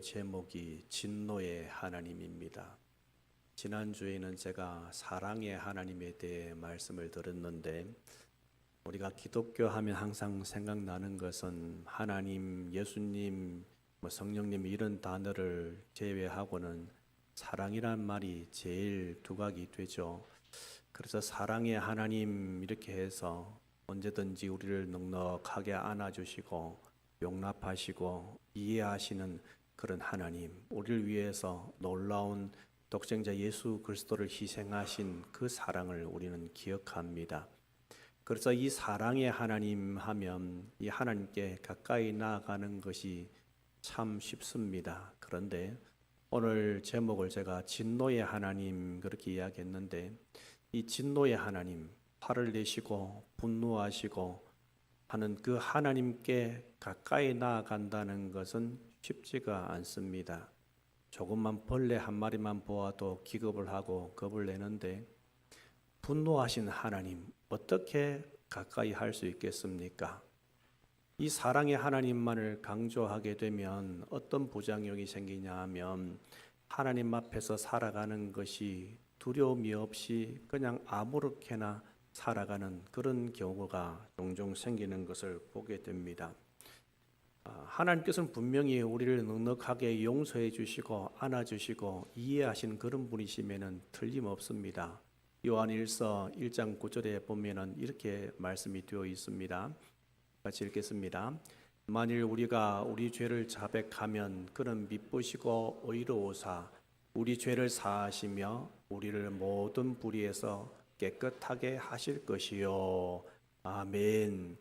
제목이 진노의 하나님입니다. 지난주에는 제가 사랑의 하나님에 대해 말씀을 들었는데, 우리가 기독교 하면 항상 생각나는 것은 하나님, 예수님, 성령님 이런 단어를 제외하고는 사랑이란 말이 제일 두각이 되죠. 그래서 사랑의 하나님 이렇게 해서 언제든지 우리를 넉넉하게 안아주시고 용납하시고 이해하시는 그런 하나님, 우리를 위해서 놀라운 독생자 예수 그리스도를 희생하신 그 사랑을 우리는 기억합니다. 그래서 이 사랑의 하나님 하면 이 하나님께 가까이 나아가는 것이 참 쉽습니다. 그런데 오늘 제목을 제가 진노의 하나님 그렇게 이야기했는데, 이 진노의 하나님, 화를 내시고 분노하시고 하는 그 하나님께 가까이 나아간다는 것은 쉽지가 않습니다. 조금만 벌레 한 마리만 보아도 기겁을 하고 겁을 내는데, 분노하신 하나님 어떻게 가까이 할 수 있겠습니까? 이 사랑의 하나님만을 강조하게 되면 어떤 부작용이 생기냐 하면, 하나님 앞에서 살아가는 것이 두려움이 없이 그냥 아무렇게나 살아가는 그런 경우가 종종 생기는 것을 보게 됩니다. 하나님께서는 분명히 우리를 넉넉하게 용서해 주시고 안아주시고 이해하신 그런 분이시면은 틀림없습니다. 요한일서 1장 9절에 보면은 이렇게 말씀이 되어 있습니다. 같이 읽겠습니다. 만일 우리가 우리 죄를 자백하면 그는 미쁘시고 의로우사 우리 죄를 사하시며 우리를 모든 불의에서 깨끗하게 하실 것이요. 아멘.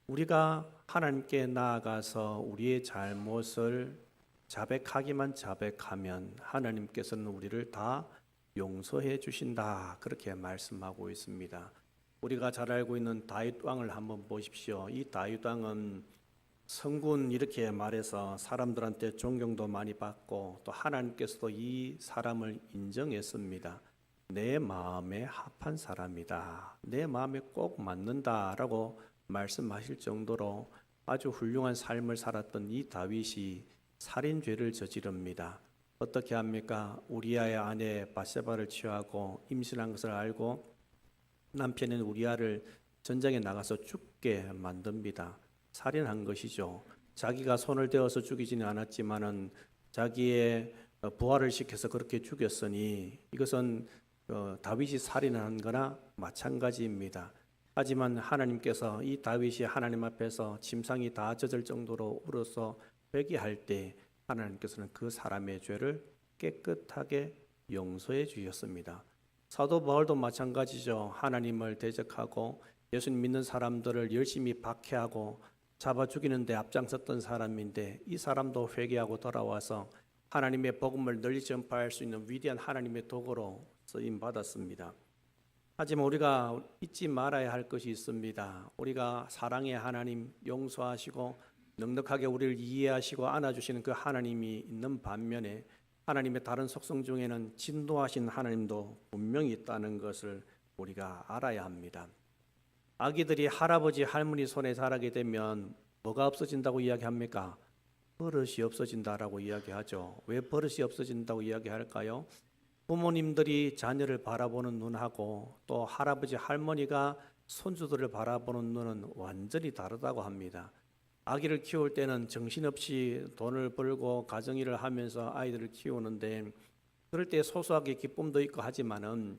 우리가 하나님께 나아가서 우리의 잘못을 자백하기만 자백하면 하나님께서는 우리를 다 용서해 주신다, 그렇게 말씀하고 있습니다. 우리가 잘 알고 있는 다윗 왕을 한번 보십시오. 이 다윗 왕은 성군 이렇게 말해서 사람들한테 존경도 많이 받고 또 하나님께서도 이 사람을 인정했습니다. 내 마음에 합한 사람이다, 내 마음에 꼭 맞는다라고 말씀하실 정도로 아주 훌륭한 삶을 살았던 이 다윗이 살인죄를 저지릅니다. 어떻게 합니까? 우리아의 아내 밧세바를 취하고 임신한 것을 알고 남편인 우리아를 전장에 나가서 죽게 만듭니다. 살인한 것이죠. 자기가 손을 대어서 죽이지는 않았지만은 자기의 부하를 시켜서 그렇게 죽였으니 이것은 다윗이 살인한 거나 마찬가지입니다. 하지만 하나님께서 이 다윗이 하나님 앞에서 침상이 다 젖을 정도로 울어서 회개할 때 하나님께서는 그 사람의 죄를 깨끗하게 용서해 주셨습니다. 사도 바울도 마찬가지죠. 하나님을 대적하고 예수님 믿는 사람들을 열심히 박해하고 잡아 죽이는 데 앞장섰던 사람인데, 이 사람도 회개하고 돌아와서 하나님의 복음을 널리 전파할 수 있는 위대한 하나님의 도구로 쓰임 받았습니다. 하지만 우리가 잊지 말아야 할 것이 있습니다. 우리가 사랑의 하나님, 용서하시고 넉넉하게 우리를 이해하시고 안아주시는 그 하나님이 있는 반면에 하나님의 다른 속성 중에는 진노하신 하나님도 분명히 있다는 것을 우리가 알아야 합니다. 아기들이 할아버지 할머니 손에 자라게 되면 뭐가 없어진다고 이야기합니까? 버릇이 없어진다라고 이야기하죠. 왜 버릇이 없어진다고 이야기할까요? 부모님들이 자녀를 바라보는 눈하고 또 할아버지 할머니가 손주들을 바라보는 눈은 완전히 다르다고 합니다. 아기를 키울 때는 정신없이 돈을 벌고 가정일을 하면서 아이들을 키우는데, 그럴 때 소소하게 기쁨도 있고 하지만은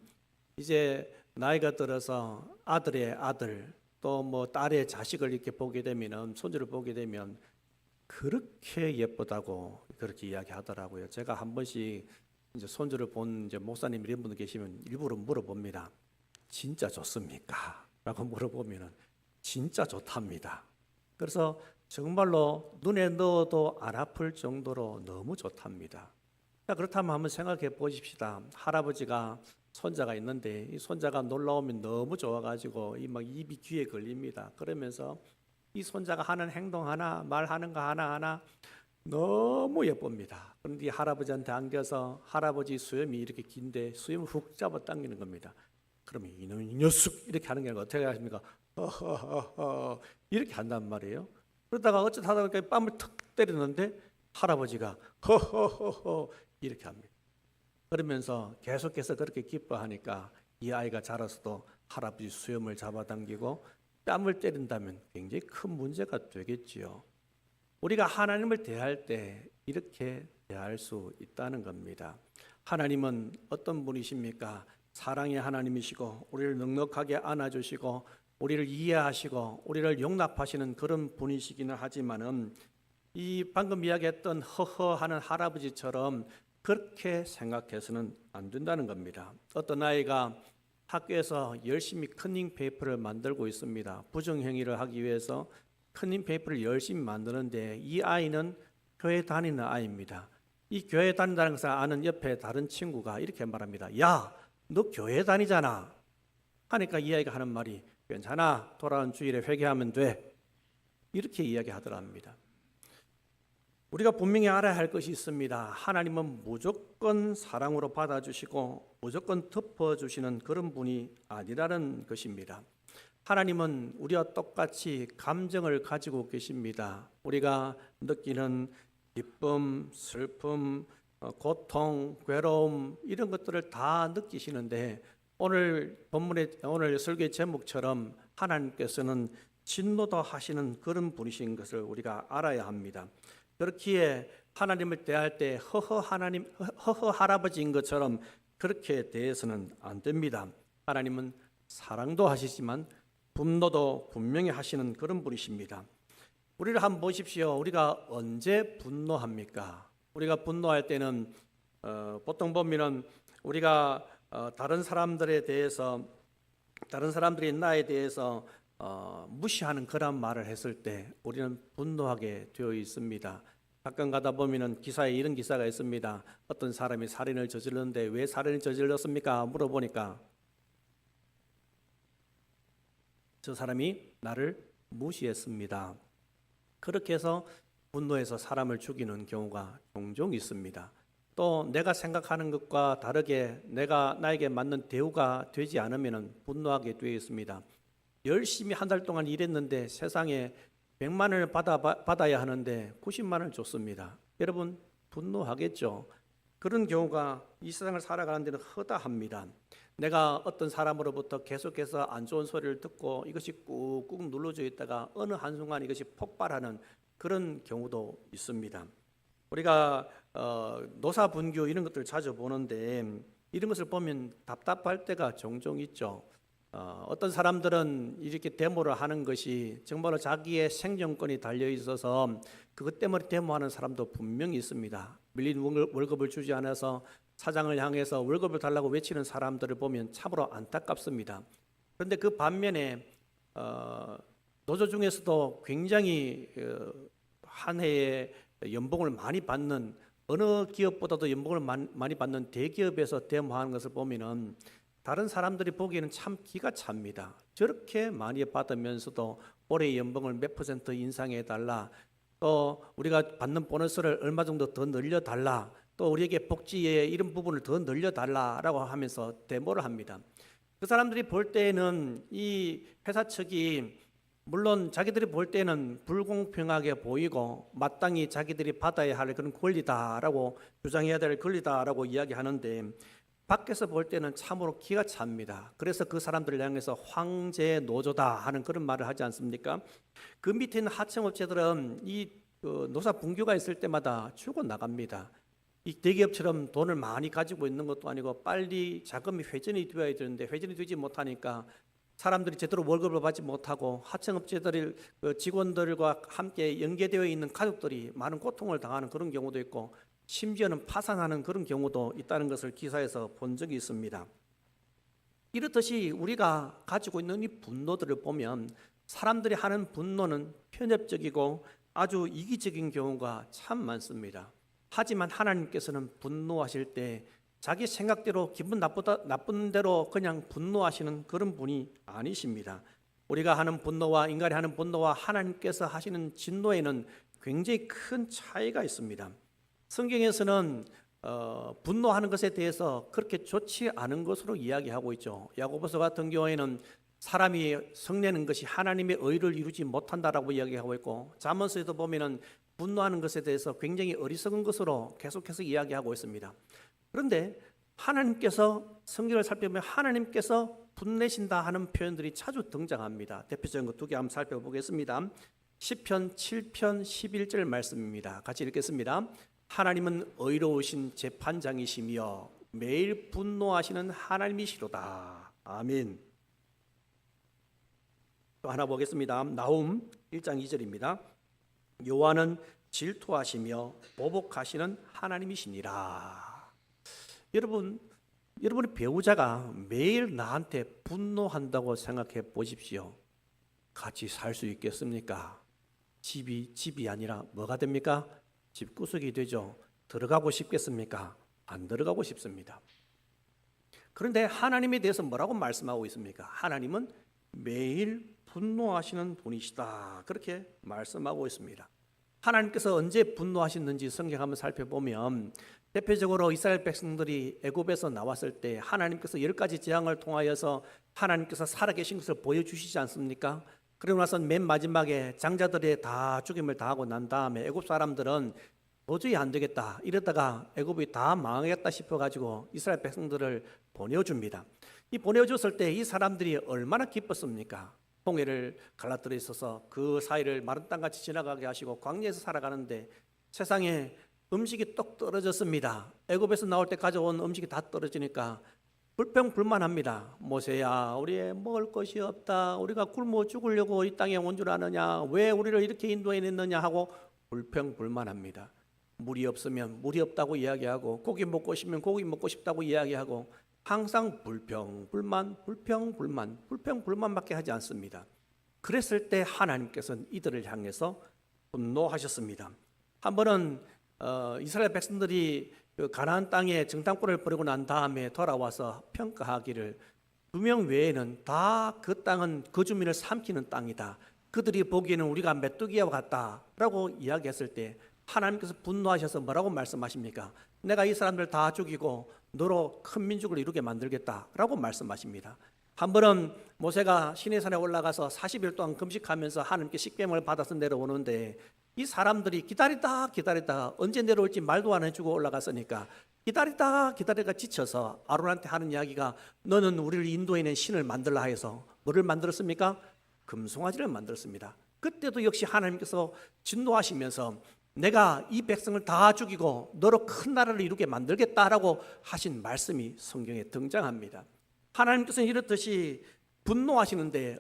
이제 나이가 들어서 아들의 아들 또 뭐 딸의 자식을 이렇게 보게 되면은, 손주를 보게 되면 그렇게 예쁘다고 그렇게 이야기하더라고요. 제가 한 번씩 이제 손주를 본 이제 목사님 이런 분들 계시면 일부러 물어봅니다. 진짜 좋습니까? 라고 물어보면은 진짜 좋답니다. 그래서 정말로 눈에 넣어도 안 아플 정도로 너무 좋답니다. 자, 그렇다면 한번 생각해 보십시다. 할아버지가 손자가 있는데 이 손자가 놀라우면 너무 좋아가지고 막 입이 귀에 걸립니다. 그러면서 이 손자가 하는 행동 하나, 말하는 거 하나하나 너무 예쁩니다. 그런데 이 할아버지한테 안겨서 할아버지 수염이 이렇게 긴데 수염을 훅 잡아 당기는 겁니다. 그러면 이놈 이 녀석 이렇게 하는 게 아니라 어떻게 하십니까? 이렇게 한단 말이에요. 그러다가 어쩌다 하다 보니까 뺨을 턱 때리는데 할아버지가 허허허허 이렇게 합니다. 그러면서 계속해서 그렇게 기뻐하니까 이 아이가 자라서도 할아버지 수염을 잡아당기고 뺨을 때린다면 굉장히 큰 문제가 되겠지요. 우리가 하나님을 대할 때 이렇게 대할 수 있다는 겁니다. 하나님은 어떤 분이십니까? 사랑의 하나님이시고 우리를 넉넉하게 안아주시고 우리를 이해하시고 우리를 용납하시는 그런 분이시기는 하지만은 이 방금 이야기했던 허허하는 할아버지처럼 그렇게 생각해서는 안 된다는 겁니다. 어떤 아이가 학교에서 열심히 커닝 페이퍼를 만들고 있습니다. 부정행위를 하기 위해서 커닝 페이퍼를 열심히 만드는데 이 아이는 교회 다니는 아이입니다. 이 교회 다닌다는 것을 아는 옆에 다른 친구가 이렇게 말합니다. 야, 너 교회 다니잖아. 하니까 이 아이가 하는 말이 괜찮아. 돌아온 주일에 회개하면 돼. 이렇게 이야기하더랍니다. 우리가 분명히 알아야 할 것이 있습니다. 하나님은 무조건 사랑으로 받아주시고 무조건 덮어주시는 그런 분이 아니라는 것입니다. 하나님은 우리와 똑같이 감정을 가지고 계십니다. 우리가 느끼는 기쁨, 슬픔, 고통, 괴로움 이런 것들을 다 느끼시는데 오늘 설교의 제목처럼 하나님께서는 진노도 하시는 그런 분이신 것을 우리가 알아야 합니다. 그렇기에 하나님을 대할 때 허허 할아버지인 것처럼 그렇게 대해서는 안 됩니다. 하나님은 사랑도 하시지만 분노도 분명히 하시는 그런 분이십니다. 우리를 한번 보십시오. 우리가 언제 분노합니까? 우리가 분노할 때는 보통 보면은 우리가 다른 사람들이 나에 대해서 무시하는 그런 말을 했을 때 우리는 분노하게 되어 있습니다. 가끔 가다 보면은 기사에 이런 기사가 있습니다. 어떤 사람이 살인을 저질렀는데 왜 살인을 저질렀습니까? 물어보니까 저 사람이 나를 무시했습니다. 그렇게 해서 분노해서 사람을 죽이는 경우가 종종 있습니다. 또 내가 생각하는 것과 다르게 나에게 맞는 대우가 되지 않으면 분노하게 되어 있습니다. 열심히 한 달 동안 일했는데 세상에 100만 원을 받아야 하는데 90만 원을 줬습니다. 여러분 분노하겠죠. 그런 경우가 이 세상을 살아가는 데는 허다합니다. 내가 어떤 사람으로부터 계속해서 안 좋은 소리를 듣고 이것이 꾹꾹 눌러져 있다가 어느 한순간 이것이 폭발하는 그런 경우도 있습니다. 우리가 노사분규 이런 것들 자주 보는데 이런 것을 보면 답답할 때가 종종 있죠. 어떤 사람들은 이렇게 데모를 하는 것이 정말로 자기의 생존권이 달려 있어서 그것 때문에 데모하는 사람도 분명히 있습니다. 밀린 월급을 주지 않아서 사장을 향해서 월급을 달라고 외치는 사람들을 보면 참으로 안타깝습니다. 그런데 그 반면에 노조 중에서도 굉장히 한 해에 연봉을 많이 받는 어느 기업보다도 연봉을 많이 받는 대기업에서 데모하는 것을 보면은 다른 사람들이 보기에는 참 기가 찹니다. 저렇게 많이 받으면서도 올해 연봉을 몇 % 인상해 달라. 또 우리가 받는 보너스를 얼마 정도 더 늘려 달라. 또 우리에게 복지의 이런 부분을 더 늘려 달라라고 하면서 데모를 합니다. 그 사람들이 볼 때에는 이 회사 측이 물론 자기들이 볼 때는 불공평하게 보이고 마땅히 자기들이 받아야 할 그런 권리다라고 주장해야 될 권리다라고 이야기하는데 밖에서 볼 때는 참으로 기가 찹니다. 그래서 그 사람들을 향해서 황제 노조다 하는 그런 말을 하지 않습니까? 그 밑에 있는 하청업체들은 이 노사 분규가 있을 때마다 죽어나갑니다. 이 대기업처럼 돈을 많이 가지고 있는 것도 아니고 빨리 자금이 회전이 되어야 되는데 회전이 되지 못하니까 사람들이 제대로 월급을 받지 못하고 하청업체들 직원들과 함께 연계되어 있는 가족들이 많은 고통을 당하는 그런 경우도 있고 심지어는 파산하는 그런 경우도 있다는 것을 기사에서 본 적이 있습니다. 이렇듯이 우리가 가지고 있는 이 분노들을 보면 사람들이 하는 분노는 편협적이고 아주 이기적인 경우가 참 많습니다. 하지만 하나님께서는 분노하실 때 자기 생각대로 기분 나쁜 대로 그냥 분노하시는 그런 분이 아니십니다. 우리가 하는 분노와 인간이 하는 분노와 하나님께서 하시는 진노에는 굉장히 큰 차이가 있습니다. 성경에서는 분노하는 것에 대해서 그렇게 좋지 않은 것으로 이야기하고 있죠. 야고보서 같은 경우에는 사람이 성내는 것이 하나님의 의를 이루지 못한다라고 이야기하고 있고 잠언서에도 보면은 분노하는 것에 대해서 굉장히 어리석은 것으로 계속해서 이야기하고 있습니다. 그런데 하나님께서 성경을 살펴보면 하나님께서 분내신다 하는 표현들이 자주 등장합니다. 대표적인 것 두 개 한번 살펴보겠습니다. 시편 7편 11절 말씀입니다. 같이 읽겠습니다. 하나님은 의로우신 재판장이시며 매일 분노하시는 하나님이시로다. 아멘. 또 하나 보겠습니다. 나훔 1장 2절입니다. 여호와는 질투하시며 보복하시는 하나님이시니라. 여러분의 배우자가 매일 나한테 분노한다고 생각해 보십시오. 같이 살 수 있겠습니까? 집이 아니라 뭐가 됩니까? 집구석이 되죠. 들어가고 싶겠습니까? 안 들어가고 싶습니다. 그런데 하나님에 대해서 뭐라고 말씀하고 있습니까? 하나님은 매일 분노하시는 분이시다. 그렇게 말씀하고 있습니다. 하나님께서 언제 분노하셨는지 성경 한번 살펴보면 대표적으로 이스라엘 백성들이 애굽에서 나왔을 때 하나님께서 10가지 재앙을 통하여서 하나님께서 살아계신 것을 보여주시지 않습니까? 그러고 나서 맨 마지막에 장자들의 다 죽임을 당하고 난 다음에 애굽 사람들은 도저히 안 되겠다 이러다가 애굽이 다 망하겠다 싶어가지고 이스라엘 백성들을 보내줍니다. 이 보내줬을 때 이 사람들이 얼마나 기뻤습니까? 홍해를 갈라뜨려 있어서 그 사이를 마른 땅같이 지나가게 하시고 광야에서 살아가는데 세상에 음식이 똑 떨어졌습니다. 애굽에서 나올 때 가져온 음식이 다 떨어지니까 불평불만합니다. 모세야, 우리 먹을 것이 없다. 우리가 굶어 죽으려고 이 땅에 온 줄 아느냐? 왜 우리를 이렇게 인도해냈느냐 하고 불평불만합니다. 물이 없으면 물이 없다고 이야기하고 고기 먹고 싶으면 고기 먹고 싶다고 이야기하고 항상 불평불만밖에 하지 않습니다. 그랬을 때 하나님께서는 이들을 향해서 분노하셨습니다. 한 번은 이스라엘 백성들이 가나안 땅에 정탐꾼을 보내고 난 다음에 돌아와서 평가하기를 2명 외에는 다 그 땅은 그 주민을 삼키는 땅이다. 그들이 보기에는 우리가 메뚜기와 같다라고 이야기했을 때 하나님께서 분노하셔서 뭐라고 말씀하십니까? 내가 이 사람들 다 죽이고 너로 큰 민족을 이루게 만들겠다라고 말씀하십니다. 한 번은 모세가 시내산에 올라가서 40일 동안 금식하면서 하나님께 식뱀을 받아서 내려오는데 이 사람들이 기다리다 언제 내려올지 말도 안 해주고 올라갔으니까 기다리다 지쳐서 아론한테 하는 이야기가 너는 우리를 인도해낸 신을 만들라 해서 뭐를 만들었습니까? 금송아지를 만들었습니다. 그때도 역시 하나님께서 진노하시면서 내가 이 백성을 다 죽이고 너로 큰 나라를 이루게 만들겠다라고 하신 말씀이 성경에 등장합니다. 하나님께서는 이렇듯이 분노하시는데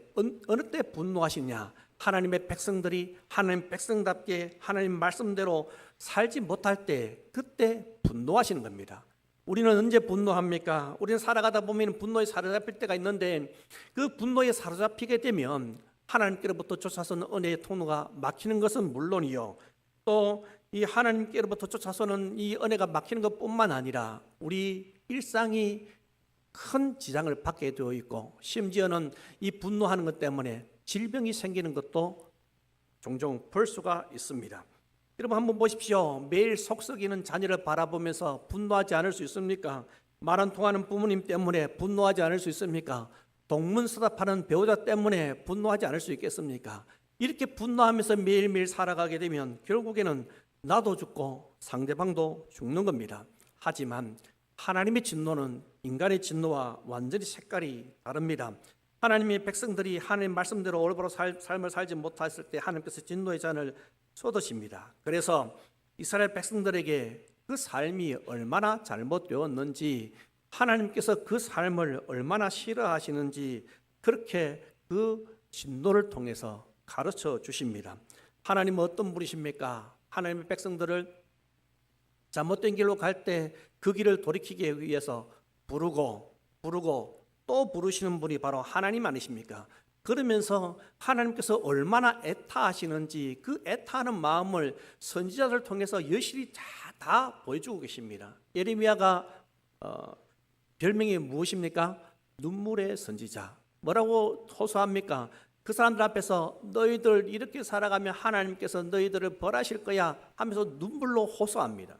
어느 때 분노하시냐? 하나님의 백성들이 하나님 백성답게 하나님 말씀대로 살지 못할 때 그때 분노하시는 겁니다. 우리는 언제 분노합니까? 우리는 살아가다 보면 분노에 사로잡힐 때가 있는데 그 분노에 사로잡히게 되면 하나님께로부터 쫓아서는 은혜의 통로가 막히는 것은 물론이요, 또 이 하나님께로부터 쫓아서는 이 은혜가 막히는 것뿐만 아니라 우리 일상이 큰 지장을 받게 되어 있고 심지어는 이 분노하는 것 때문에 질병이 생기는 것도 종종 볼 수가 있습니다. 여러분 한번 보십시오. 매일 속 썩이는 자녀를 바라보면서 분노하지 않을 수 있습니까? 말 안 통하는 부모님 때문에 분노하지 않을 수 있습니까? 동문서답하는 배우자 때문에 분노하지 않을 수 있겠습니까? 이렇게 분노하면서 매일매일 살아가게 되면 결국에는 나도 죽고 상대방도 죽는 겁니다. 하지만 하나님의 진노는 인간의 진노와 완전히 색깔이 다릅니다. 하나님의 백성들이 하나님 말씀대로 올바로 삶을 살지 못했을 때 하나님께서 진노의 잔을 쏟으십니다. 그래서 이스라엘 백성들에게 그 삶이 얼마나 잘못되었는지, 하나님께서 그 삶을 얼마나 싫어하시는지 그렇게 그 진노를 통해서 가르쳐 주십니다. 하나님은 어떤 분이십니까? 하나님의 백성들을 잘못된 길로 갈 때 그 길을 돌이키기 위해서 부르고 또 부르시는 분이 바로 하나님 아니십니까? 그러면서 하나님께서 얼마나 애타하시는지 그 애타하는 마음을 선지자들 통해서 여실히 다 보여주고 계십니다. 예레미야가 별명이 무엇입니까? 눈물의 선지자. 뭐라고 호소합니까? 그 사람들 앞에서 너희들 이렇게 살아가면 하나님께서 너희들을 벌하실 거야 하면서 눈물로 호소합니다.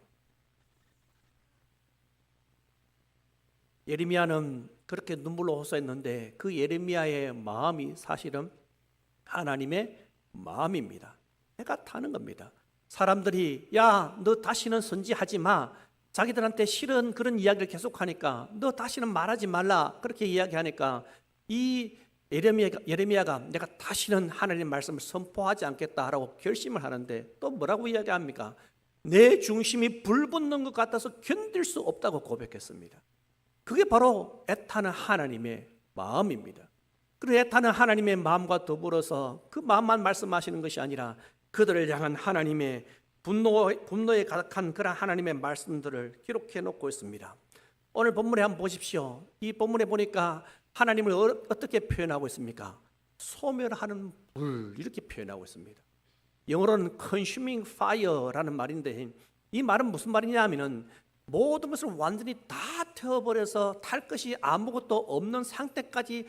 예레미야는 그렇게 눈물로 호소했는데 그 예레미야의 마음이 사실은 하나님의 마음입니다. 해가 타는 겁니다. 사람들이 야, 너 다시는 선지하지 마. 자기들한테 싫은 그런 이야기를 계속하니까 너 다시는 말하지 말라. 그렇게 이야기하니까 이 예레미야가 내가 다시는 하나님 말씀을 선포하지 않겠다라고 결심을 하는데 또 뭐라고 이야기합니까? 내 중심이 불붙는 것 같아서 견딜 수 없다고 고백했습니다. 그게 바로 애타는 하나님의 마음입니다. 그리고 애타는 하나님의 마음과 더불어서 그 마음만 말씀하시는 것이 아니라 그들을 향한 하나님의 분노에 가득한 그런 하나님의 말씀들을 기록해 놓고 있습니다. 오늘 본문에 한번 보십시오. 이 본문에 보니까 하나님을 어떻게 표현하고 있습니까? 소멸하는 불, 이렇게 표현하고 있습니다. 영어로는 consuming fire라는 말인데 이 말은 무슨 말이냐 하면은 모든 것을 완전히 다 태워버려서 탈 것이 아무것도 없는 상태까지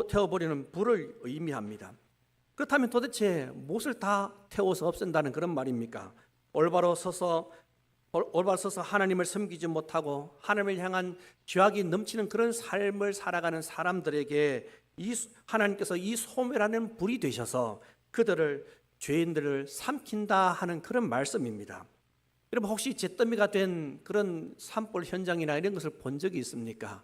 태워버리는 불을 의미합니다. 그렇다면 도대체 무엇을 다 태워서 없앤다는 그런 말입니까? 올바로 서서 하나님을 섬기지 못하고 하나님을 향한 죄악이 넘치는 그런 삶을 살아가는 사람들에게 하나님께서 이 소멸하는 불이 되셔서 죄인들을 삼킨다 하는 그런 말씀입니다. 여러분 혹시 잿더미가 된 그런 산불 현장이나 이런 것을 본 적이 있습니까?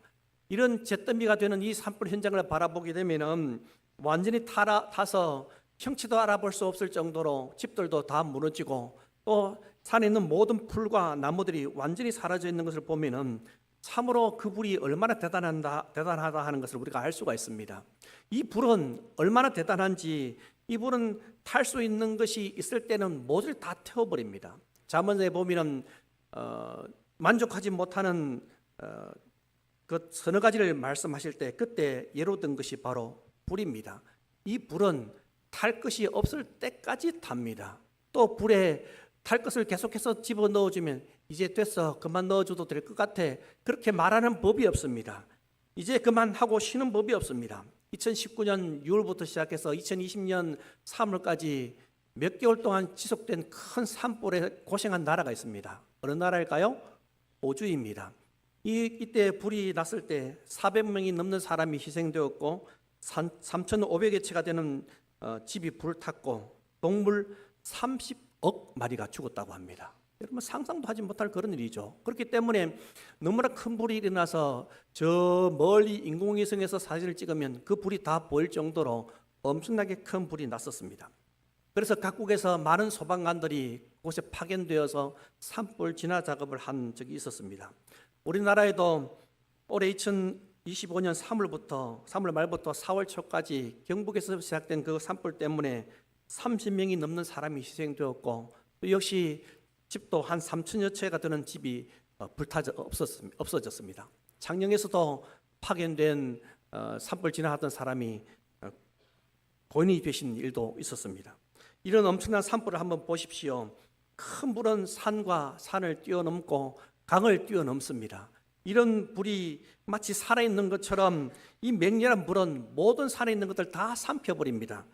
이런 잿더미가 되는 이 산불 현장을 바라보게 되면은 완전히 타서 형체도 알아볼 수 없을 정도로 집들도 다 무너지고 또 산에 있는 모든 풀과 나무들이 완전히 사라져 있는 것을 보면은 참으로 그 불이 얼마나 대단하다 하는 것을 우리가 알 수가 있습니다. 이 불은 얼마나 대단한지 이 불은 탈 수 있는 것이 있을 때는 모두를 다 태워버립니다. 잠언에 보면은 만족하지 못하는 그 서너 가지를 말씀하실 때 그때 예로 든 것이 바로 불입니다. 이 불은 탈 것이 없을 때까지 탑니다. 또 불에 탈 것을 계속해서 집어 넣어주면 이제 됐어, 그만 넣어줘도 될 것 같아, 그렇게 말하는 법이 없습니다. 이제 그만하고 쉬는 법이 없습니다. 2019년 6월부터 시작해서 2020년 3월까지 몇 개월 동안 지속된 큰 산불에 고생한 나라가 있습니다. 어느 나라일까요? 호주입니다. 이때 불이 났을 때 400명이 넘는 사람이 희생되었고 3,500여 채가 되는 집이 불을 탔고 동물 30억 마리가 죽었다고 합니다. 여러분 상상도 하지 못할 그런 일이죠. 그렇기 때문에 너무나 큰 불이 일어나서 저 멀리 인공위성에서 사진을 찍으면 그 불이 다 보일 정도로 엄청나게 큰 불이 났었습니다. 그래서 각국에서 많은 소방관들이 그곳에 파견되어서 산불 진화 작업을 한 적이 있었습니다. 우리나라에도 올해 2025년 3월 말부터 4월 초까지 경북에서 시작된 그 산불 때문에 30명이 넘는 사람이 희생되었고 또 역시 집도 한 3천여 채가 되는 집이 불타져 없어졌습니다. 창녕에서도 파견된 산불 진화하던 사람이 고인이 되신 일도 있었습니다. 이런 엄청난 산불을 한번 보십시오. 큰 불은 산과 산을 뛰어넘고 강을 뛰어넘습니다. 이런 불이 마치 살아있는 것처럼 이 맹렬한 불은 모든 산에 있는 것들 다 삼켜버립니다.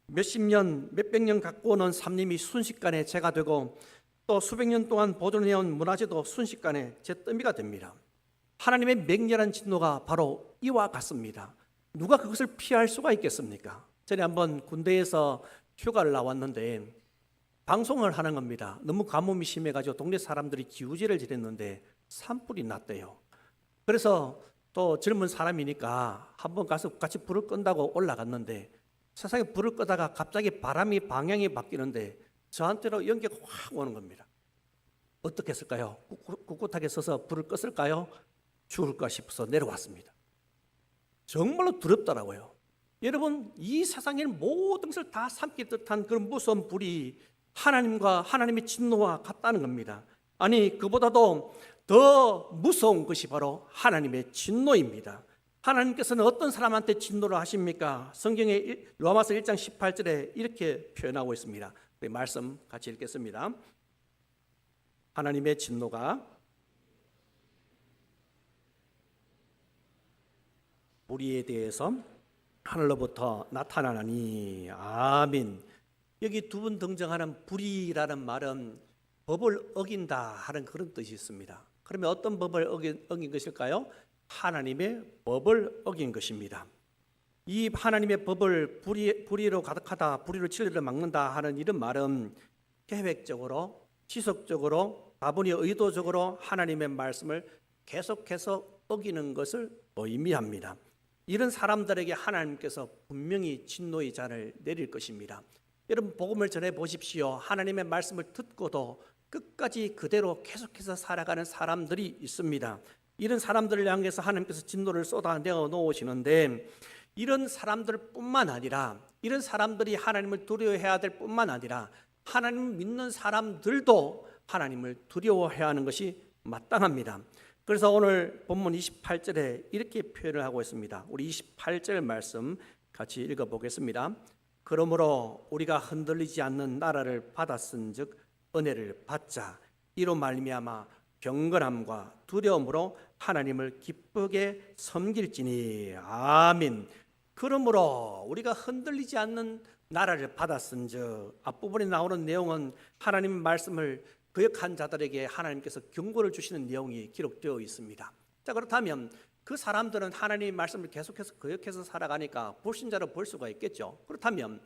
몇백 년 갖고 오는 산림이 순식간에 재가 되고 또 수백 년 동안 보존해온 문화재도 순식간에 잿더미가 됩니다. 하나님의 맹렬한 진노가 바로 이와 같습니다. 누가 그것을 피할 수가 있겠습니까? 전에 한번 군대에서 휴가를 나왔는데 방송을 하는 겁니다. 너무 가뭄이 심해가지고 동네 사람들이 기우제를 지냈는데 산불이 났대요. 그래서 또 젊은 사람이니까 한번 가서 같이 불을 끈다고 올라갔는데 세상에 불을 끄다가 갑자기 방향이 바뀌는데 저한테로 연기가 확 오는 겁니다. 어떻게 했을까요? 꿋꿋하게 서서 불을 껐을까요? 죽을까 싶어서 내려왔습니다. 정말로 두렵더라고요. 여러분 이 세상의 모든 것을 다 삼킬 듯한 그런 무서운 불이 하나님의 진노와 같다는 겁니다. 아니 그보다도 더 무서운 것이 바로 하나님의 진노입니다. 하나님께서는 어떤 사람한테 진노를 하십니까? 성경의 로마서 1장 18절에 이렇게 표현하고 있습니다. 우리 말씀 같이 읽겠습니다. 하나님의 진노가 우리에 대해서 하늘로부터 나타나니. 아멘. 여기 두 번 등장하는 불이라는 말은 법을 어긴다 하는 그런 뜻이 있습니다. 그러면 어떤 법을 어긴 것일까요? 하나님의 법을 어긴 것입니다. 이 하나님의 법을 불의로 가득하다, 불의로 진리를 막는다 하는 이런 말은 계획적으로, 지속적으로, 다분히 의도적으로 하나님의 말씀을 계속해서 어기는 것을 의미합니다. 이런 사람들에게 하나님께서 분명히 진노의 잔을 내릴 것입니다. 여러분, 복음을 전해 보십시오. 하나님의 말씀을 듣고도 끝까지 그대로 계속해서 살아가는 사람들이 있습니다. 이런 사람들을 향해서 하나님께서 진노를 쏟아내어 놓으시는데, 이런 사람들뿐만 아니라, 이런 사람들이 하나님을 두려워해야 될 뿐만 아니라 하나님을 믿는 사람들도 하나님을 두려워해야 하는 것이 마땅합니다. 그래서 오늘 본문 28절에 이렇게 표현을 하고 있습니다. 우리 28절 말씀 같이 읽어보겠습니다. 그러므로 우리가 흔들리지 않는 나라를 받았은즉 은혜를 받자. 이로 말미암아 경건함과 두려움으로 하나님을 기쁘게 섬길지니. 아멘. 그러므로 우리가 흔들리지 않는 나라를 받았은즉, 앞부분에 나오는 내용은 하나님의 말씀을 거역한 자들에게 하나님께서 경고를 주시는 내용이 기록되어 있습니다. 자, 그렇다면 그 사람들은 하나님의 말씀을 계속해서 거역해서 살아가니까 불신자로 볼 수가 있겠죠. 그렇다면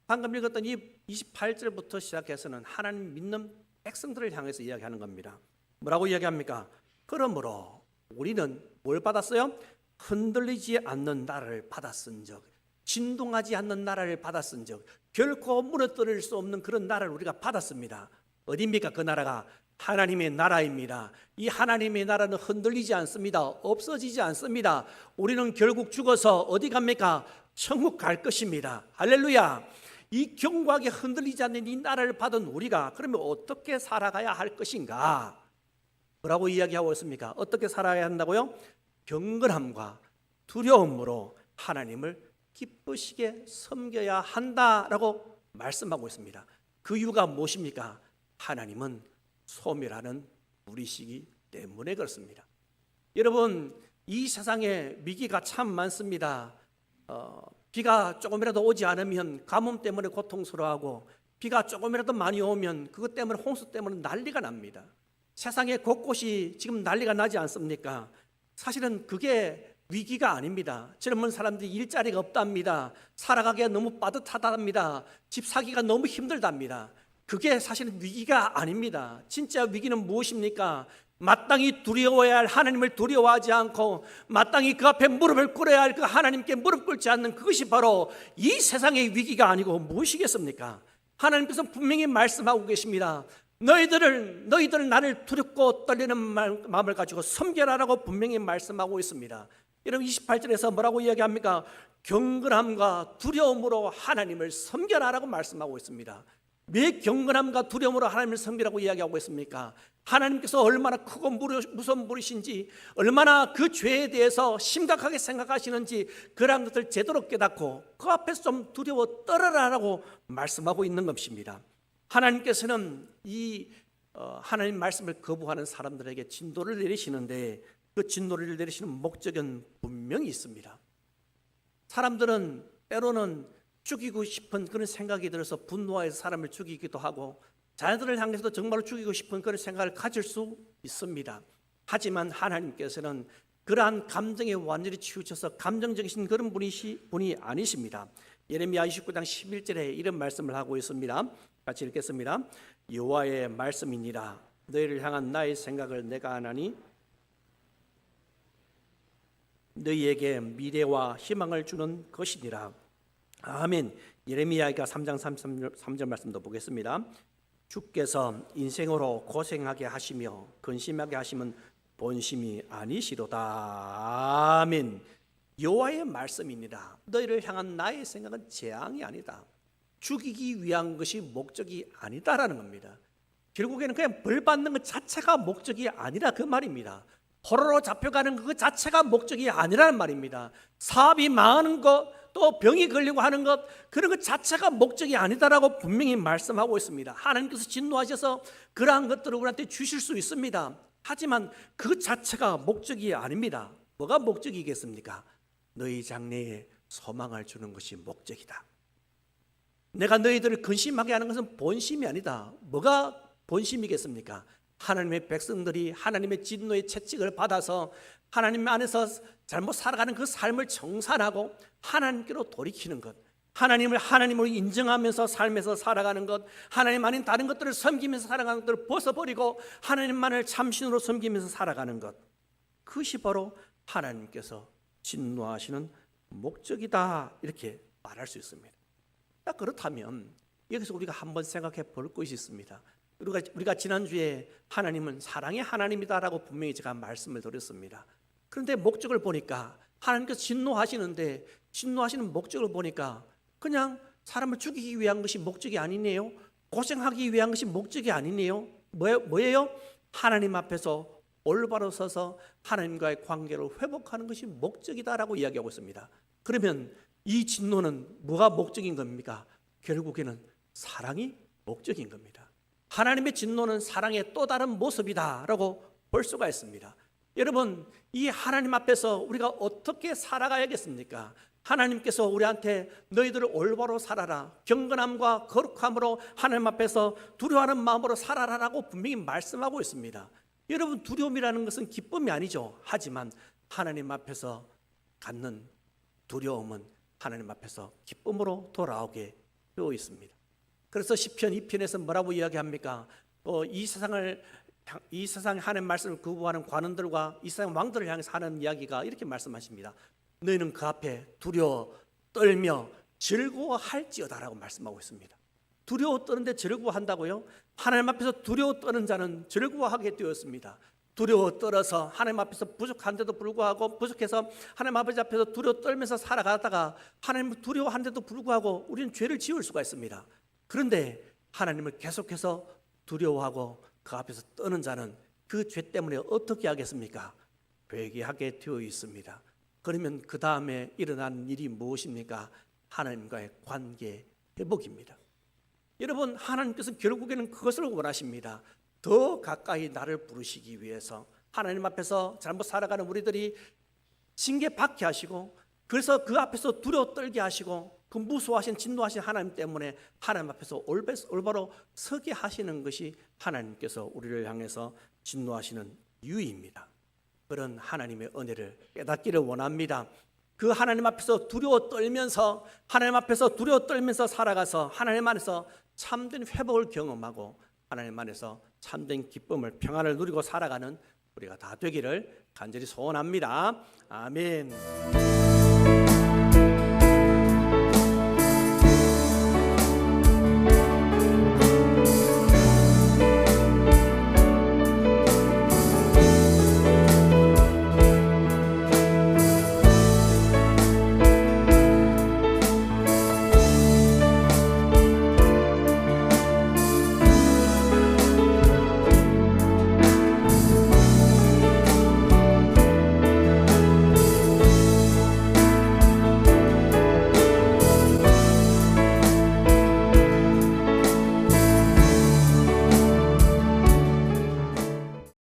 방금 읽었던 이 28절부터 시작해서는 하나님 믿는 백성들을 향해서 이야기하는 겁니다. 뭐라고 이야기합니까? 그러므로 우리는 뭘 받았어요? 흔들리지 않는 나라를 받았은즉, 진동하지 않는 나라를 받았은즉, 결코 무너뜨릴 수 없는 그런 나라를 우리가 받았습니다. 어디입니까? 그 나라가 하나님의 나라입니다. 이 하나님의 나라는 흔들리지 않습니다. 없어지지 않습니다. 우리는 결국 죽어서 어디 갑니까? 천국 갈 것입니다. 할렐루야. 이 견고하게 흔들리지 않는 이 나라를 받은 우리가 그러면 어떻게 살아가야 할 것인가? 뭐라고 이야기하고 있습니까? 어떻게 살아야 한다고요? 경건함과 두려움으로 하나님을 기쁘시게 섬겨야 한다라고 말씀하고 있습니다. 그 이유가 무엇입니까? 하나님은 소멸하는 불이시기 때문에 그렇습니다. 여러분, 이 세상에 위기가 참 많습니다. 비가 조금이라도 오지 않으면 가뭄 때문에 고통스러워하고, 비가 조금이라도 많이 오면 그것 때문에 홍수 때문에 난리가 납니다. 세상에 곳곳이 지금 난리가 나지 않습니까? 사실은 그게 위기가 아닙니다. 젊은 사람들이 일자리가 없답니다. 살아가기가 너무 빠듯하답니다. 집 사기가 너무 힘들답니다. 그게 사실은 위기가 아닙니다. 진짜 위기는 무엇입니까? 마땅히 두려워해야 할 하나님을 두려워하지 않고 마땅히 그 앞에 무릎을 꿇어야 할 그 하나님께 무릎 꿇지 않는 그것이 바로 이 세상의 위기가 아니고 무엇이겠습니까? 하나님께서 분명히 말씀하고 계십니다. 너희들 나를 두렵고 떨리는 마음을 가지고 섬겨라라고 분명히 말씀하고 있습니다. 여러분, 28절에서 뭐라고 이야기합니까? 경건함과 두려움으로 하나님을 섬겨라라고 말씀하고 있습니다. 왜 경건함과 두려움으로 하나님을 섬기라고 이야기하고 있습니까? 하나님께서 얼마나 크고 무서운 분이신지, 얼마나 그 죄에 대해서 심각하게 생각하시는지 그러한 것을 제대로 깨닫고 그 앞에서 좀 두려워 떨어라라고 말씀하고 있는 것입니다. 하나님께서는 이 하나님 말씀을 거부하는 사람들에게 진노를 내리시는데, 그 진노를 내리시는 목적은 분명히 있습니다. 사람들은 때로는 죽이고 싶은 그런 생각이 들어서 분노해서 사람을 죽이기도 하고, 자녀들을 향해서도 정말로 죽이고 싶은 그런 생각을 가질 수 있습니다. 하지만 하나님께서는 그러한 감정에 완전히 치우쳐서 감정적이신 그런 분이 아니십니다. 예레미야 29장 11절에 이런 말씀을 하고 있습니다. 같이 읽겠습니다. 여호와의 말씀이니라. 너희를 향한 나의 생각을 내가 아나니 너희에게 미래와 희망을 주는 것이니라. 아멘. 예레미야가 3장 3절 말씀도 보겠습니다. 주께서 인생으로 고생하게 하시며 근심하게 하시면 본심이 아니시로다. 아멘. 여호와의 말씀입니다. 너희를 향한 나의 생각은 재앙이 아니다. 죽이기 위한 것이 목적이 아니다라는 겁니다. 결국에는 그냥 벌 받는 것 자체가 목적이 아니라 그 말입니다. 포로로 잡혀가는 그 자체가 목적이 아니라는 말입니다. 사업이 망하는 것, 또 병이 걸리고 하는 것, 그런 것 자체가 목적이 아니다라고 분명히 말씀하고 있습니다. 하나님께서 진노하셔서 그러한 것들을 우리한테 주실 수 있습니다. 하지만 그 자체가 목적이 아닙니다. 뭐가 목적이겠습니까? 너희 장래에 소망을 주는 것이 목적이다. 내가 너희들을 근심하게 하는 것은 본심이 아니다. 뭐가 본심이겠습니까? 하나님의 백성들이 하나님의 진노의 채찍을 받아서 하나님 안에서 잘못 살아가는 그 삶을 정산하고 하나님께로 돌이키는 것, 하나님을 하나님으로 인정하면서 삶에서 살아가는 것, 하나님 아닌 다른 것들을 섬기면서 살아가는 것들을 벗어버리고 하나님만을 참신으로 섬기면서 살아가는 것, 그것이 바로 하나님께서 진노하시는 목적이다, 이렇게 말할 수 있습니다. 그렇다면 여기서 우리가 한번 생각해 볼 것이 있습니다. 우리가 지난주에 하나님은 사랑의 하나님이다라고 분명히 제가 말씀을 드렸습니다. 그런데 목적을 보니까 하나님께서 진노하시는데 진노하시는 목적을 보니까 그냥 사람을 죽이기 위한 것이 목적이 아니네요. 고생하기 위한 것이 목적이 아니네요. 뭐예요? 하나님 앞에서 올바로 서서 하나님과의 관계를 회복하는 것이 목적이다라고 이야기하고 있습니다. 그러면 이 진노는 뭐가 목적인 겁니까? 결국에는 사랑이 목적인 겁니다. 하나님의 진노는 사랑의 또 다른 모습이다라고 볼 수가 있습니다. 여러분, 이 하나님 앞에서 우리가 어떻게 살아가야겠습니까? 하나님께서 우리한테 너희들을 올바로 살아라, 경건함과 거룩함으로 하나님 앞에서 두려워하는 마음으로 살아라라고 분명히 말씀하고 있습니다. 여러분, 두려움이라는 것은 기쁨이 아니죠. 하지만 하나님 앞에서 갖는 두려움은 하나님 앞에서 기쁨으로 돌아오게 되어 있습니다. 그래서 시편 2편에서 뭐라고 이야기합니까? 이 세상에 하나님 말씀을 거부하는 관원들과 이 세상 왕들을 향해서 하는 이야기가 이렇게 말씀하십니다. 너희는 그 앞에 두려워 떨며 즐거워할지어다라고 말씀하고 있습니다. 두려워 떠는데 즐거워한다고요? 하나님 앞에서 두려워 떠는 자는 즐거워하게 되었습니다. 두려워 떨어서 하나님 앞에서 부족한데도 불구하고, 부족해서 하나님 아버지 앞에서 두려워 떨면서 살아가다가 하나님을 두려워한데도 불구하고 우리는 죄를 지을 수가 있습니다. 그런데 하나님을 계속해서 두려워하고 그 앞에서 떠는 자는 그 죄 때문에 어떻게 하겠습니까? 회개하게 되어 있습니다. 그러면 그 다음에 일어나는 일이 무엇입니까? 하나님과의 관계 회복입니다. 여러분, 하나님께서 결국에는 그것을 원하십니다. 더 가까이 나를 부르시기 위해서 하나님 앞에서 잘못 살아가는 우리들이 징계 받게 하시고, 그래서 그 앞에서 두려워 떨게 하시고, 그 무서워하신 진노하신 하나님 때문에 하나님 앞에서 올바로 서게 하시는 것이 하나님께서 우리를 향해서 진노하시는 이유입니다. 그런 하나님의 은혜를 깨닫기를 원합니다. 그 하나님 앞에서 두려워 떨면서, 하나님 앞에서 두려워 떨면서 살아가서 하나님 안에서 참된 회복을 경험하고 하나님 안에서 참된 기쁨을, 평안을 누리고 살아가는 우리가 다 되기를 간절히 소원합니다. 아멘.